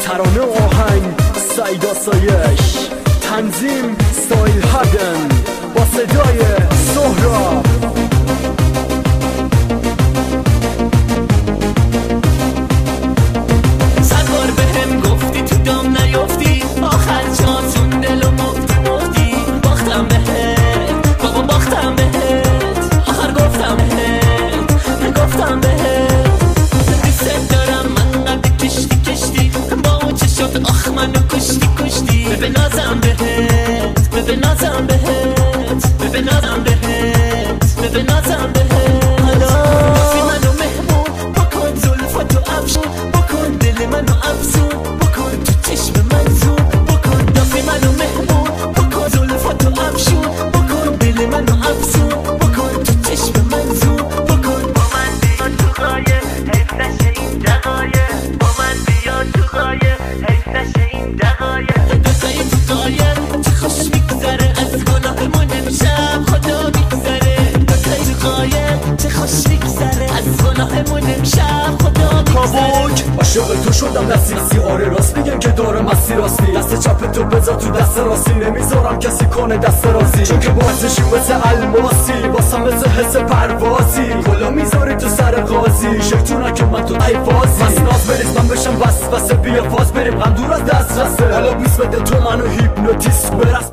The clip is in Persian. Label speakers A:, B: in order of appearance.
A: ترانه و آهنگ سعید آسایش، تنظیم ستایل هدن با صدای سهراب.
B: صدبار بهم گفتی تو دام نیافتی، آخر جاتون دلو مفتی باختم بهت بابا، باختم بهت، آخر گفتم بهت دوست دارم من قد کشتی با اون چشات، آخ منو کشتی ببنازم بهت ببنازم حالا منو مهمون بکن، زلفاتو افشون بکن، دل منو افزون بکن، تو چشم من زون بکن، دافی منو مهمون بکن، زلفاتو افشون بکن، دل منو افزون بکن، تو چشم من زون بکن. با من بیا تو غایه حیف نشه این دقایق، با من بیا تو غایه حیف نشه این دقایق، دوتایی تو غایه چه خوش میگذره، از گناهمون امشب خدا میگذره، دوتایی تو غایه چه خوش میگذره، از گناهمون امشب خدا
A: کابوک عاشق تو شدم دستی، آره راست میگن که داره مسیر راستی، دست چپ تو بذار تو دست راستی، نمیذارم کسی کنه دست راستی، چون که بازشی مثل الماسی، واسم مثل حس پروازی، کلا میذاری تو سر قاضی، شیطونه که من تو ایفازی، پس ناز بریز من بشم وسوسه، بیا فاز بریم غم دور از دست رسه، حالا بیس بده تو منو هیپنوتیست برس